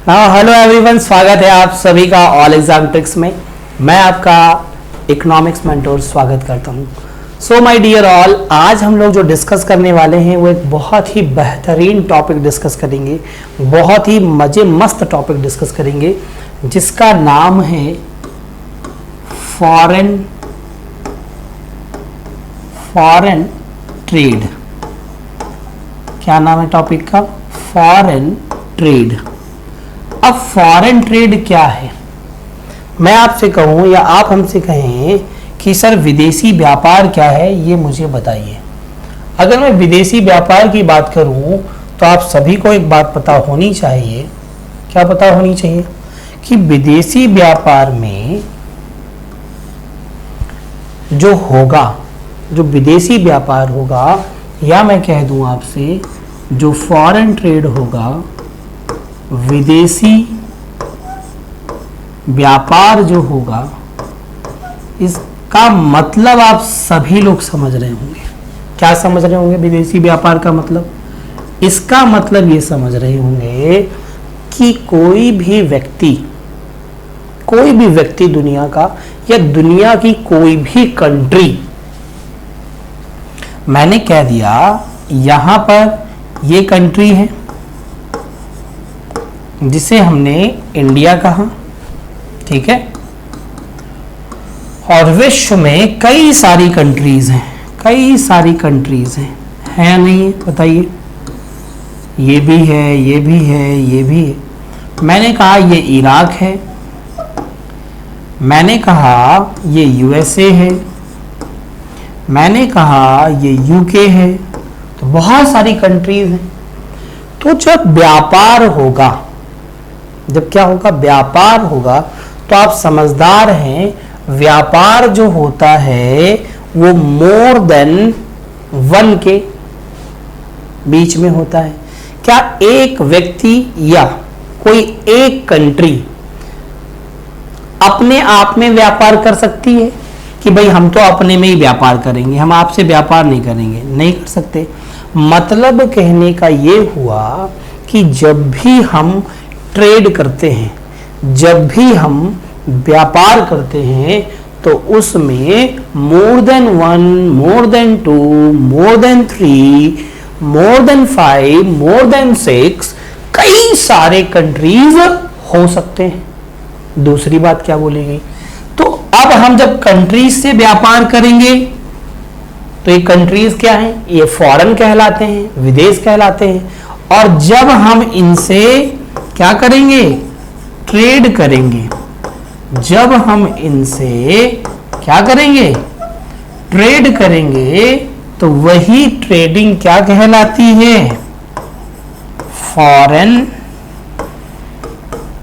Hello everyone, स्वागत है आप सभी का ऑल एग्जाम ट्रिक्स में। मैं आपका इकोनॉमिक्स मेंटोर स्वागत करता हूं। सो माय डियर ऑल, आज हम लोग जो डिस्कस करने वाले हैं वो एक बहुत ही बेहतरीन टॉपिक डिस्कस करेंगे, बहुत ही मस्त टॉपिक डिस्कस करेंगे जिसका नाम है फॉरेन ट्रेड। क्या नाम है टॉपिक का? Foreign trade. अब फॉरेन ट्रेड क्या है? मैं आपसे कहूं या आप हमसे कहें कि सर विदेशी व्यापार क्या है, ये मुझे बताइए। अगर मैं विदेशी व्यापार की बात करूं तो आप सभी को एक बात पता होनी चाहिए। क्या पता होनी चाहिए? कि विदेशी व्यापार में जो होगा, जो विदेशी व्यापार होगा, या मैं कह दूं आपसे जो फॉरेन ट्रेड होगा, विदेशी व्यापार जो होगा, इसका मतलब आप सभी लोग समझ रहे होंगे। क्या समझ रहे होंगे विदेशी व्यापार का मतलब? इसका मतलब ये समझ रहे होंगे कि कोई भी व्यक्ति दुनिया का या दुनिया की कोई भी कंट्री, मैंने कह दिया यहां पर ये कंट्री है जिसे हमने इंडिया कहा, ठीक है, और विश्व में कई सारी कंट्रीज हैं, है या नहीं है? बताइए। ये भी है, ये भी है, ये भी है। मैंने कहा ये इराक है, मैंने कहा ये यूएसए है, मैंने कहा ये यूके है, तो बहुत सारी कंट्रीज हैं। तो जब व्यापार होगा, जब क्या होगा? व्यापार होगा, तो आप समझदार हैं, व्यापार जो होता है वो मोर देन वन के बीच में होता है। क्या एक व्यक्ति या कोई एक कंट्री अपने आप में व्यापार कर सकती है कि भाई हम तो अपने में ही व्यापार करेंगे, हम आपसे व्यापार नहीं करेंगे? नहीं कर सकते। मतलब कहने का ये हुआ कि जब भी हम ट्रेड करते हैं, जब भी हम व्यापार करते हैं, तो उसमें more than one, more than two, more than three, more than five, more than six, कई सारे कंट्रीज हो सकते हैं। दूसरी बात क्या बोलेगी? तो अब हम जब कंट्रीज से व्यापार करेंगे तो ये कंट्रीज क्या हैं? ये फॉरेन कहलाते हैं, विदेश कहलाते हैं। और जब हम इनसे क्या करेंगे? ट्रेड करेंगे। जब हम इनसे क्या करेंगे? ट्रेड करेंगे, तो वही ट्रेडिंग क्या कहलाती है? फॉरेन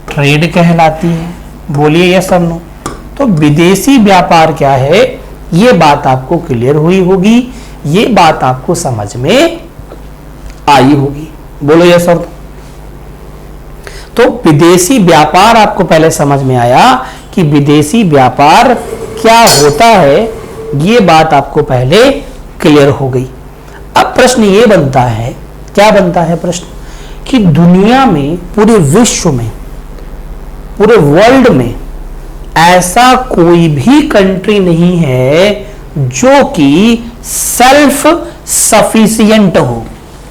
ट्रेड कहलाती है। बोलिए यस और नो। तो विदेशी व्यापार क्या है, ये बात आपको क्लियर हुई होगी, ये बात आपको समझ में आई होगी। बोलो यस और नो। तो विदेशी व्यापार आपको पहले समझ में आया कि विदेशी व्यापार क्या होता है, ये बात आपको पहले क्लियर हो गई। अब प्रश्न ये बनता है, क्या बनता है प्रश्न? कि दुनिया में, पूरे विश्व में, पूरे वर्ल्ड में ऐसा कोई भी कंट्री नहीं है जो कि सेल्फ सफिशिएंट हो।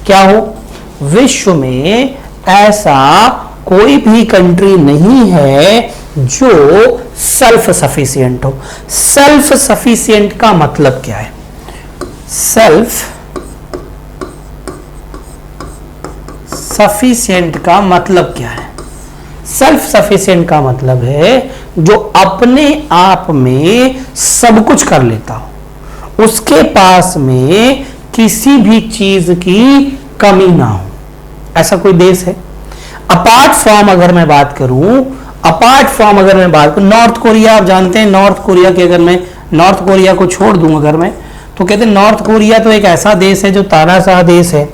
क्या हो? विश्व में ऐसा कोई भी कंट्री नहीं है जो सेल्फ सफिशिएंट हो। सेल्फ सफिशिएंट का मतलब क्या है? सेल्फ सफिशिएंट का मतलब क्या है? सेल्फ सफिशिएंट का मतलब है जो अपने आप में सब कुछ कर लेता हो, उसके पास में किसी भी चीज की कमी ना हो। ऐसा कोई देश है? अपार्ट फ्रॉम अगर मैं बात करूं, नॉर्थ कोरिया, आप जानते हैं नॉर्थ कोरिया के, अगर मैं नॉर्थ कोरिया को छोड़ दूं अगर मैं, तो कहते हैं नॉर्थ कोरिया तो एक ऐसा देश है जो तानाशाह देश है,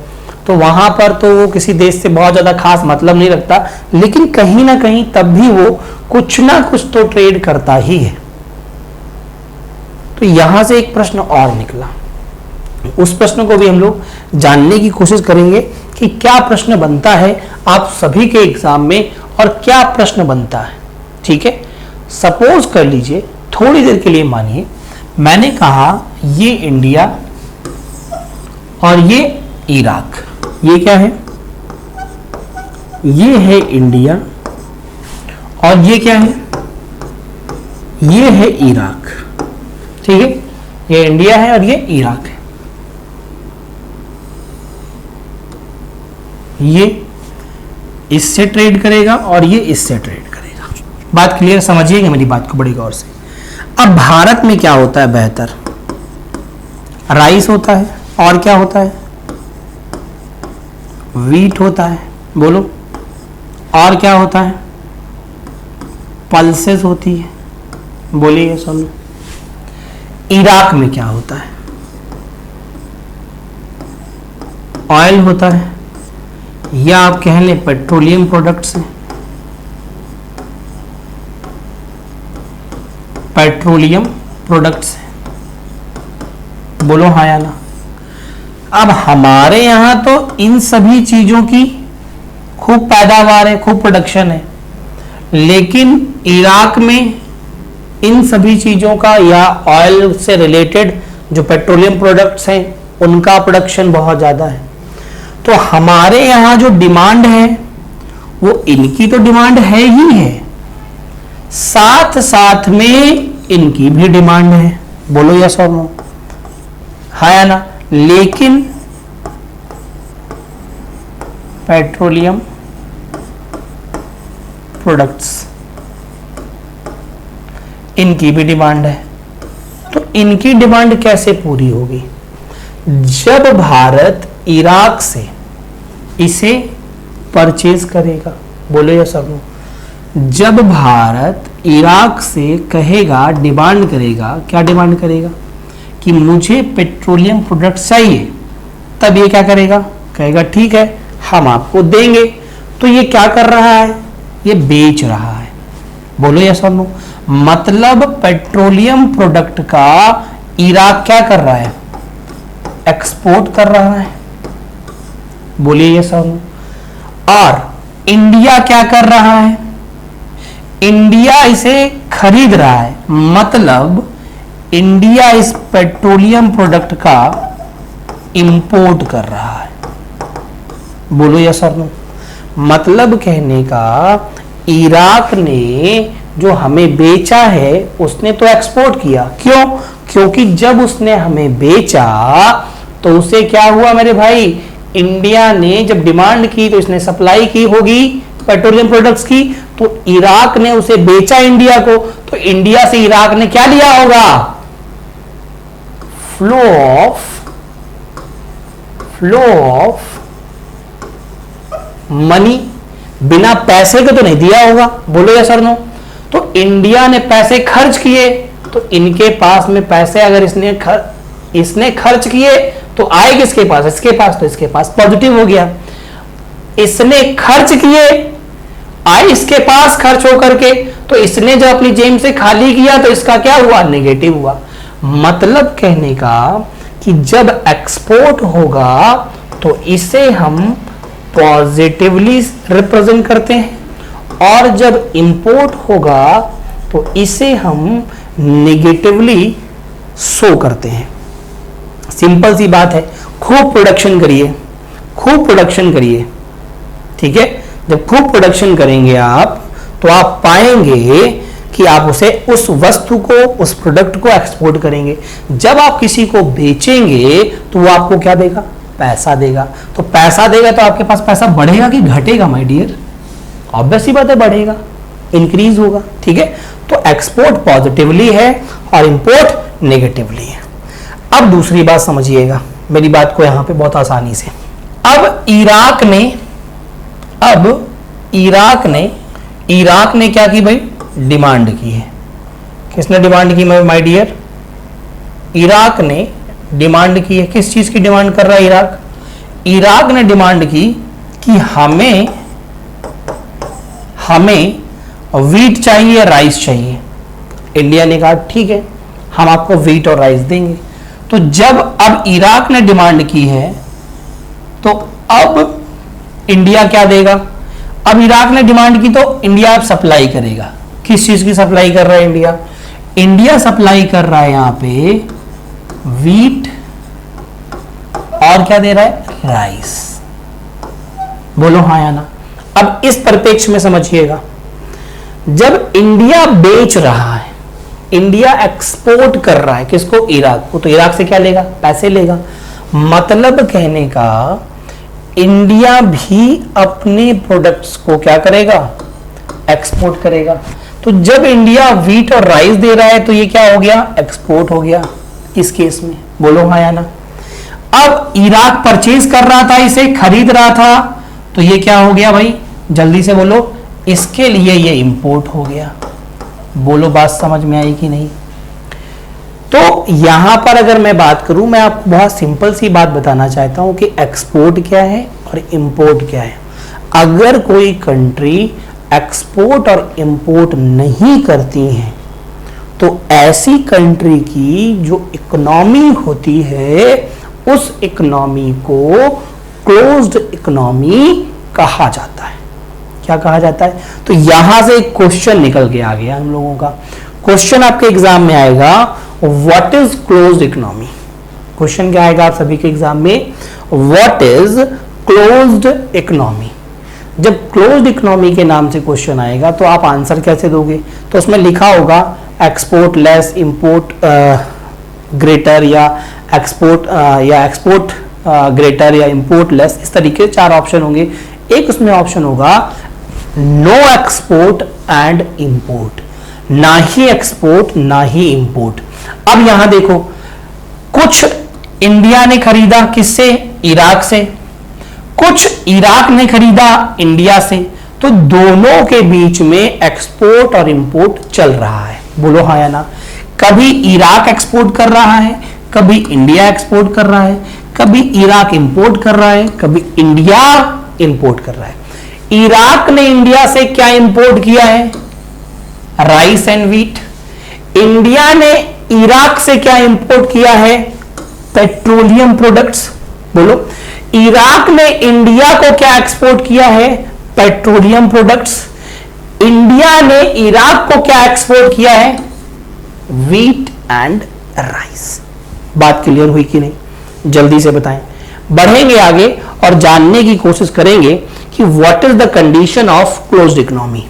तो वहां पर तो वो किसी देश से बहुत ज्यादा खास मतलब नहीं रखता, लेकिन कहीं ना कहीं तब भी वो कुछ ना कुछ तो ट्रेड करता ही है। तो यहां से एक प्रश्न और निकला, उस प्रश्न को भी हम लोग जानने की कोशिश करेंगे कि क्या प्रश्न बनता है आप सभी के एग्जाम में और क्या प्रश्न बनता है, ठीक है। सपोज कर लीजिए, थोड़ी देर के लिए मानिए, मैंने कहा ये इंडिया और ये इराक, ये क्या है, ये है इंडिया और ये क्या है, ये है इराक, ठीक है। ये इंडिया है और ये इराक है। ये इससे ट्रेड करेगा और ये इससे ट्रेड करेगा। बात क्लियर, समझिएगा मेरी बात को बड़ी गौर से। अब भारत में क्या होता है बेहतर, राइस होता है और क्या होता है, वीट होता है, बोलो, और क्या होता है, पल्सेस होती है, बोलिए सुनो। इराक में क्या होता है, ऑयल होता है, या आप कह लें पेट्रोलियम प्रोडक्ट्स हैं, पेट्रोलियम प्रोडक्ट्स हैं, बोलो हाँ या ना। अब हमारे यहां तो इन सभी चीजों की खूब पैदावार है, खूब प्रोडक्शन है, लेकिन इराक में इन सभी चीजों का या ऑयल से रिलेटेड जो पेट्रोलियम प्रोडक्ट्स हैं उनका प्रोडक्शन बहुत ज्यादा है। तो हमारे यहाँ जो डिमांड है वो इनकी तो डिमांड है ही है, साथ साथ में इनकी भी डिमांड है, बोलो यस और नो, हाँ या ना। लेकिन पेट्रोलियम प्रोडक्ट्स इनकी भी डिमांड है, तो इनकी डिमांड कैसे पूरी होगी, जब भारत इराक से इसे परचेज करेगा, बोलो या सब नो। जब भारत इराक से कहेगा, डिमांड करेगा, क्या डिमांड करेगा कि मुझे पेट्रोलियम प्रोडक्ट चाहिए, तब ये क्या करेगा, कहेगा ठीक है हम आपको देंगे। तो ये क्या कर रहा है, ये बेच रहा है, बोलो या सब नो। मतलब पेट्रोलियम प्रोडक्ट का इराक क्या कर रहा है, एक्सपोर्ट कर रहा है, बोलिए ये सब। और इंडिया क्या कर रहा है, इंडिया इसे खरीद रहा है, मतलब इंडिया इस पेट्रोलियम प्रोडक्ट का इंपोर्ट कर रहा है, बोलो या सब। मतलब कहने का इराक ने जो हमें बेचा है उसने तो एक्सपोर्ट किया, क्यों, क्योंकि जब उसने हमें बेचा तो उसे क्या हुआ मेरे भाई, इंडिया ने जब डिमांड की तो इसने सप्लाई की होगी पेट्रोलियम प्रोडक्ट्स की, तो इराक ने उसे बेचा इंडिया को, तो इंडिया से इराक ने क्या लिया होगा, फ्लो ऑफ मनी, बिना पैसे के तो नहीं दिया होगा, बोलो या सर नो। तो इंडिया ने पैसे खर्च किए, तो इनके पास में पैसे अगर इसने खर्च किए तो आए किसके पास, इसके पास, तो इसके पास पॉजिटिव हो गया। इसने खर्च किए, आए इसके पास खर्च होकर के, तो इसने जब अपनी जेब से खाली किया तो इसका क्या हुआ, नेगेटिव हुआ। मतलब कहने का कि जब एक्सपोर्ट होगा तो इसे हम पॉजिटिवली रिप्रेजेंट करते हैं, और जब इंपोर्ट होगा तो इसे हम नेगेटिवली शो करते हैं। सिंपल सी बात है, खूब प्रोडक्शन करिए, खूब प्रोडक्शन करिए, ठीक है। जब खूब प्रोडक्शन करेंगे आप तो आप पाएंगे कि आप उस वस्तु को, उस प्रोडक्ट को एक्सपोर्ट करेंगे। जब आप किसी को बेचेंगे तो वो आपको क्या देगा, पैसा देगा। तो पैसा देगा तो आपके पास पैसा बढ़ेगा कि घटेगा माय डियर, ऑब्वियस सी बात है बढ़ेगा, इंक्रीज होगा, ठीक है। तो एक्सपोर्ट पॉजिटिवली है और इंपोर्ट नेगेटिवली है। अब दूसरी बात समझिएगा मेरी बात को यहां पे बहुत आसानी से। अब इराक ने क्या की भाई, डिमांड की है। किसने डिमांड की माय डियर, इराक ने डिमांड की है। किस चीज की डिमांड कर रहा है इराक, इराक ने डिमांड की कि हमें वीट चाहिए, राइस चाहिए। इंडिया ने कहा ठीक है हम आपको वीट और राइस देंगे। तो जब अब इराक ने डिमांड की है तो अब इंडिया क्या देगा, अब इराक ने डिमांड की तो इंडिया अब सप्लाई करेगा। किस चीज की सप्लाई कर रहा है इंडिया? इंडिया सप्लाई कर रहा है यहां पे वीट और क्या दे रहा है? राइस। बोलो हाँ या ना। अब इस परिप्रेक्ष्य में समझिएगा, जब इंडिया बेच रहा है, इंडिया एक्सपोर्ट कर रहा है किसको? इराक को, तो इराक से क्या लेगा? पैसे लेगा। मतलब कहने का इंडिया भी अपने प्रोडक्ट्स को क्या करेगा? एक्सपोर्ट करेगा। तो जब इंडिया वीट और राइस दे रहा है तो ये क्या हो गया? एक्सपोर्ट हो गया इस केस में। बोलो हाँ या ना। अब इराक परचेज कर रहा था, इसे खरीद रहा था, तो ये क्या हो गया भाई? जल्दी से बोलो। इसके लिए ये इंपोर्ट हो गया। बोलो बात समझ में आई कि नहीं? तो यहां पर अगर मैं बात करूं, मैं आपको बहुत सिंपल सी बात बताना चाहता हूं कि एक्सपोर्ट क्या है और इंपोर्ट क्या है। अगर कोई कंट्री एक्सपोर्ट और इंपोर्ट नहीं करती है तो ऐसी कंट्री की जो इकोनॉमी होती है उस इकोनॉमी को क्लोज्ड इकोनॉमी कहा जाता है। क्या कहा जाता है? तो यहां से एक क्वेश्चन निकल के आ गया हम लोगों का। क्वेश्चन आपके एग्जाम में आएगा, what is closed economy? Question क्या आएगा आप सभी के एग्जाम में? What is closed economy? जब क्लोज्ड इकोनॉमी के नाम से क्वेश्चन आएगा तो आप आंसर कैसे दोगे? तो उसमें लिखा होगा एक्सपोर्ट लेस, इंपोर्ट ग्रेटर, या एक्सपोर्ट ग्रेटर, या इंपोर्ट लेस। इस तरीके से 4 ऑप्शन होंगे। एक उसमें ऑप्शन होगा नो एक्सपोर्ट एंड इंपोर्ट, ना ही एक्सपोर्ट ना ही इंपोर्ट। अब यहां देखो, कुछ इंडिया ने खरीदा किससे? इराक से। कुछ इराक ने खरीदा इंडिया से। तो दोनों के बीच में एक्सपोर्ट और इंपोर्ट चल रहा है। बोलो हाँ या ना। कभी इराक एक्सपोर्ट कर रहा है, कभी इंडिया एक्सपोर्ट कर रहा है, कभी इराक इंपोर्ट कर रहा है, कभी इंडिया इंपोर्ट कर रहा है। इराक ने इंडिया से क्या इंपोर्ट किया है? Rice and wheat. इंडिया ने इराक से क्या इंपोर्ट किया है? Petroleum products. बोलो, इराक ने इंडिया को क्या एक्सपोर्ट किया है? Petroleum products. इंडिया ने इराक को क्या एक्सपोर्ट किया है? Wheat and rice. बात क्लियर हुई कि नहीं? जल्दी से बताएं। बढ़ेंगे आगे और जानने की कोशिश करेंगे कि what is the condition of closed economy.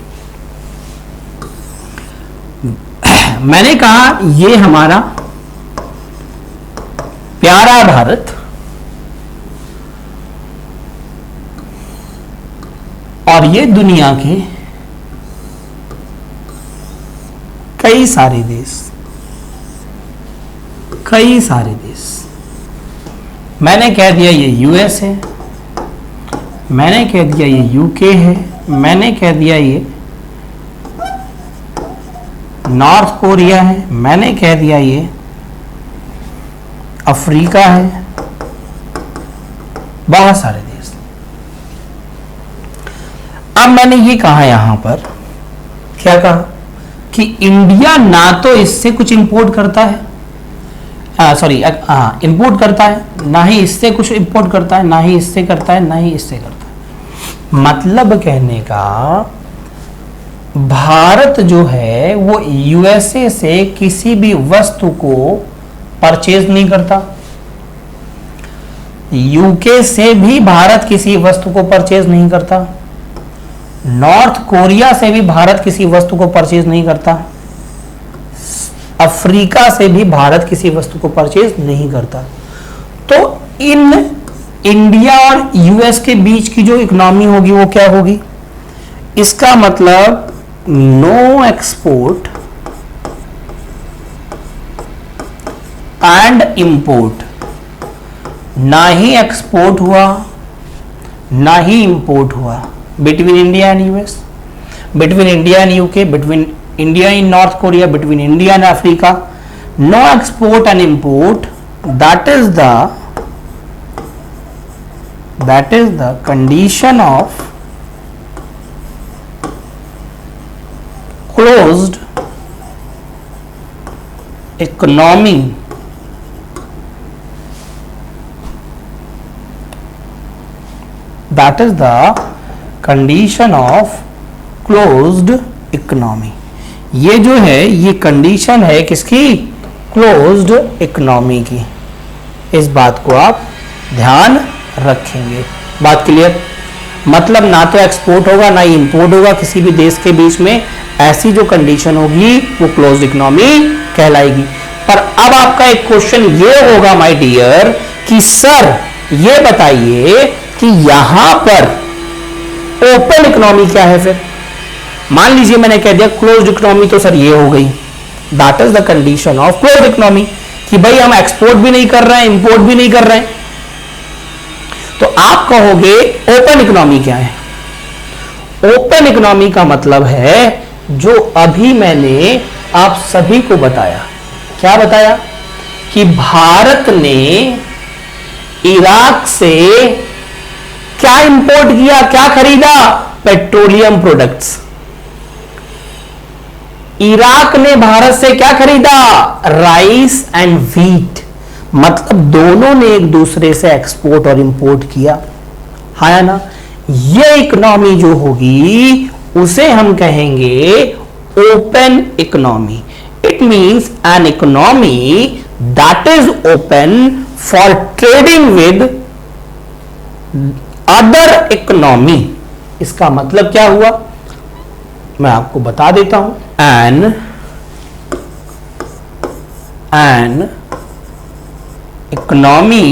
मैंने कहा ये हमारा प्यारा भारत और ये दुनिया के कई सारे देश, मैंने कह दिया ये यूएस है, मैंने कह दिया ये यूके है, मैंने कह दिया ये नॉर्थ कोरिया है, मैंने कह दिया ये अफ्रीका है, बहुत सारे देश। अब मैंने ये कहा यहां पर, क्या कहा कि इंडिया ना तो इससे कुछ इंपोर्ट करता है, इंपोर्ट करता है, ना ही इससे कुछ इंपोर्ट करता है, ना ही इससे करता है, ना ही इससे करता है। मतलब कहने का भारत जो है वो यूएसए से किसी भी वस्तु को परचेज नहीं करता, यूके से भी भारत किसी वस्तु को परचेज नहीं करता, नॉर्थ कोरिया से भी भारत किसी वस्तु को परचेज नहीं करता, अफ्रीका से भी भारत किसी वस्तु को परचेज नहीं करता। तो इन इंडिया और यूएस के बीच की जो इकोनॉमी होगी वो क्या होगी? इसका मतलब नो एक्सपोर्ट एंड इंपोर्ट, ना ही एक्सपोर्ट हुआ ना ही इंपोर्ट हुआ between India and US, between India and UK, between India in North Korea, between India and Africa, no export and import. That is the condition of closed economy. That is the condition of closed economy. ये जो है ये condition है किसकी? Closed economy की। इस बात को आप ध्यान रखेंगे। बात क्लियर? मतलब ना तो एक्सपोर्ट होगा ना ही इंपोर्ट होगा किसी भी देश के बीच में। ऐसी जो कंडीशन होगी वो क्लोज्ड इकोनॉमी कहलाएगी। पर अब आपका एक क्वेश्चन ये होगा माय डियर कि सर ये बताइए कि यहां पर ओपन इकोनॉमी क्या है? फिर मान लीजिए मैंने कह दिया क्लोज्ड इकोनॉमी, तो सर ये हो गई, that is the condition of closed economy कि भाई हम एक्सपोर्ट भी नहीं कर रहे हैं, इंपोर्ट भी नहीं कर रहे हैं। तो आप कहोगे ओपन इकोनॉमी क्या है? ओपन इकोनॉमी का मतलब है जो अभी मैंने आप सभी को बताया। क्या बताया? कि भारत ने इराक से क्या इंपोर्ट किया, क्या खरीदा? Petroleum products. इराक ने भारत से क्या खरीदा? Rice and wheat. मतलब दोनों ने एक दूसरे से एक्सपोर्ट और इंपोर्ट किया, है ना? ये इकोनॉमी जो होगी उसे हम कहेंगे open economy. It means an economy that is open for trading with other economy. इसका मतलब क्या हुआ मैं आपको बता देता हूं। एन इकोनॉमी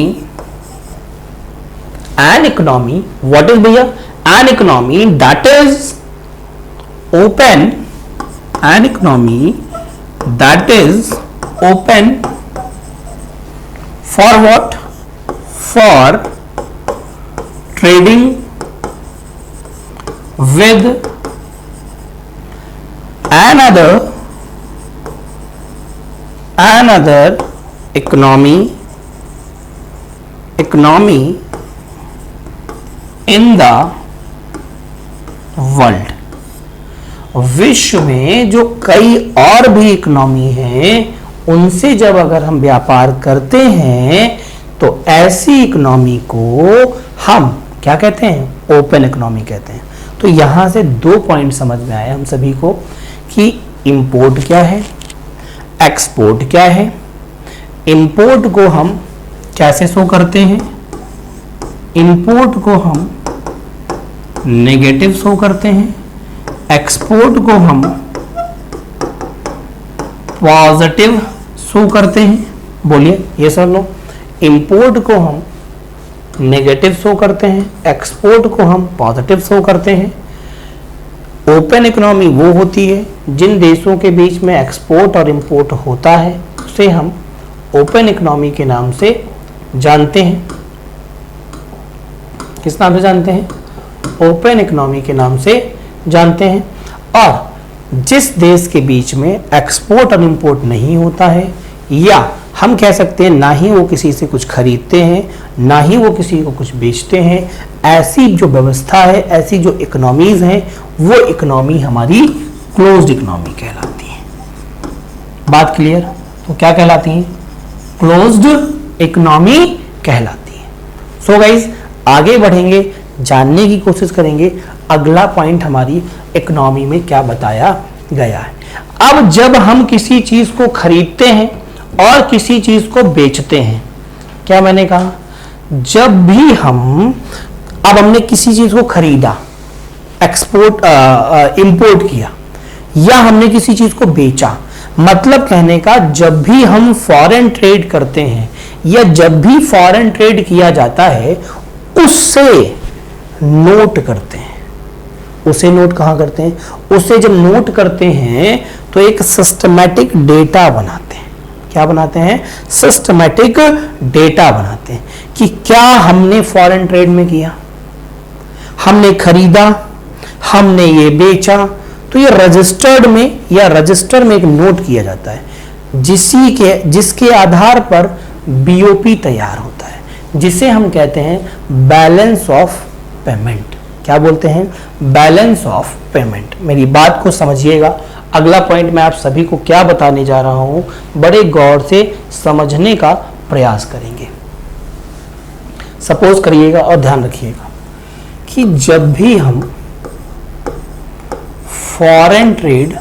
व्हाट इज भैया? An economy that is open, an economy that is open for what? For trading with another economy in the world। विश्व में जो कई और भी इकोनॉमी हैं उनसे जब अगर हम व्यापार करते हैं तो ऐसी इकोनॉमी को हम क्या कहते हैं? ओपन इकोनॉमी कहते हैं। तो यहां से 2 पॉइंट समझ में आए हम सभी को कि इंपोर्ट क्या है, एक्सपोर्ट क्या है। इंपोर्ट को हम कैसे शो करते हैं? इंपोर्ट को हम नेगेटिव शो करते हैं, एक्सपोर्ट को हम पॉजिटिव शो करते हैं। बोलिए ये सब लो। इंपोर्ट को हम नेगेटिव शो करते हैं, एक्सपोर्ट को हम पॉजिटिव शो करते हैं। ओपन इकोनॉमी वो होती है जिन देशों के बीच में एक्सपोर्ट और इंपोर्ट होता है उसे हम ओपन इकोनॉमी के नाम से जानते हैं। किस नाम से जानते हैं? ओपन इकोनॉमी के नाम से जानते हैं। और जिस देश के बीच में एक्सपोर्ट और इंपोर्ट नहीं होता है, या हम कह सकते हैं ना ही वो किसी से कुछ खरीदते हैं ना ही वो किसी को कुछ बेचते हैं, ऐसी जो व्यवस्था है, ऐसी जो इकोनॉमीज हैं, वो इकोनॉमी हमारी क्लोज्ड इकोनॉमी कहलाती है। बात क्लियर? तो क्या कहलाती है? क्लोज्ड इकोनॉमी कहलाती है। सो गाइज आगे बढ़ेंगे, जानने की कोशिश करेंगे अगला पॉइंट हमारी इकोनॉमी में क्या बताया गया है। अब जब हम किसी चीज को खरीदते हैं और किसी चीज को बेचते हैं, क्या मैंने कहा? जब भी अब हमने किसी चीज को खरीदा, एक्सपोर्ट इंपोर्ट किया, या हमने किसी चीज को बेचा, मतलब कहने का जब भी हम फॉरेन ट्रेड करते हैं या जब भी फॉरेन ट्रेड किया जाता है उससे नोट करते हैं। उसे नोट कहां करते हैं? उसे जब नोट करते हैं तो एक सिस्टमैटिक डेटा बनाते हैं। क्या बनाते हैं? सिस्टमैटिक डेटा बनाते हैं कि क्या हमने फॉरेन ट्रेड में किया, हमने खरीदा, हमने ये बेचा, तो ये रजिस्टर्ड में या रजिस्टर में एक नोट किया जाता है जिसके आधार पर बीओपी तैयार होता है, जिसे हम कहते हैं बैलेंस ऑफ पेमेंट। क्या बोलते हैं? Balance of payment. मेरी बात को समझिएगा। अगला पॉइंट मैं आप सभी को क्या बताने जा रहा हूं, बड़े गौर से समझने का प्रयास करेंगे। सपोज करिएगा और ध्यान रखिएगा कि जब भी हम फॉरेन ट्रेड,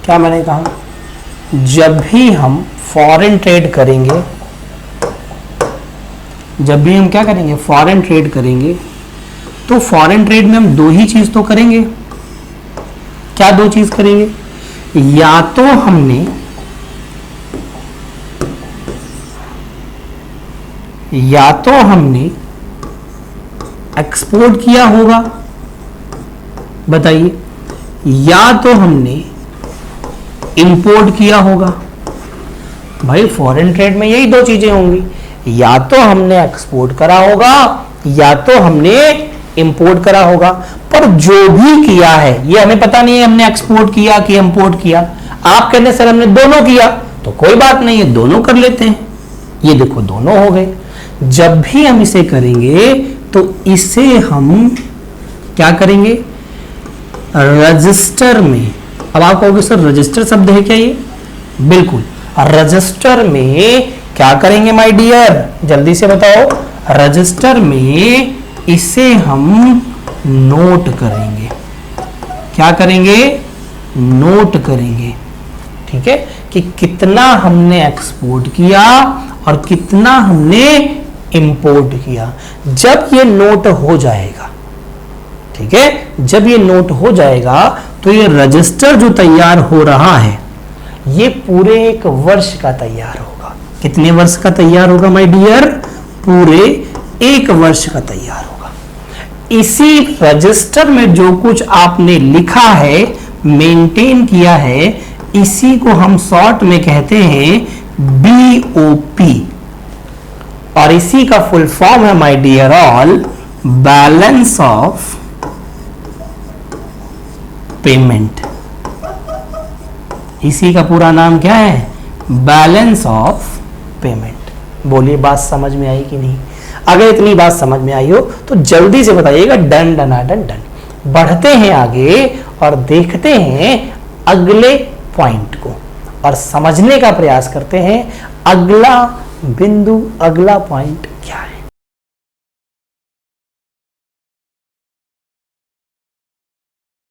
क्या मैंने कहा, जब भी हम फॉरेन ट्रेड करेंगे, जब भी हम क्या करेंगे, फॉरेन ट्रेड करेंगे, तो फॉरेन ट्रेड में हम दो ही चीज तो करेंगे। क्या दो चीज करेंगे? या तो हमने एक्सपोर्ट किया होगा, बताइए, या तो हमने इंपोर्ट किया होगा। भाई फॉरेन ट्रेड में यही दो चीजें होंगी, या तो हमने एक्सपोर्ट करा होगा या तो हमने इंपोर्ट करा होगा। पर जो भी किया है ये हमें पता नहीं है हमने एक्सपोर्ट किया कि इंपोर्ट किया। आप कहते सर हमने दोनों किया, तो कोई बात नहीं है, दोनों कर लेते हैं। ये देखो दोनों हो गए। जब भी हम इसे करेंगे तो इसे हम क्या करेंगे, रजिस्टर में। अब आप कहोगे सर रजिस्टर शब्द है क्या ये? बिल्कुल, रजिस्टर में क्या करेंगे माय डियर, जल्दी से बताओ। रजिस्टर में इसे हम नोट करेंगे। क्या करेंगे? नोट करेंगे। ठीक है, कि कितना हमने एक्सपोर्ट किया और कितना हमने इंपोर्ट किया। जब ये नोट हो जाएगा, ठीक है, जब ये नोट हो जाएगा तो ये रजिस्टर जो तैयार हो रहा है ये पूरे एक वर्ष का तैयार होगा। कितने वर्ष का तैयार होगा माय डियर? पूरे एक वर्ष का तैयार होगा। इसी रजिस्टर में जो कुछ आपने लिखा है, मेंटेन किया है, इसी को हम शॉर्ट में कहते हैं BOP, और इसी का फुल फॉर्म है my dear all balance of payment. इसी का पूरा नाम क्या है? Balance of payment. बोलिए बात समझ में आई कि नहीं? अगर इतनी बात समझ में आई हो तो जल्दी से बताइएगा डन डन डन डन। बढ़ते हैं आगे और देखते हैं अगले पॉइंट को और समझने का प्रयास करते हैं। अगला बिंदु, अगला पॉइंट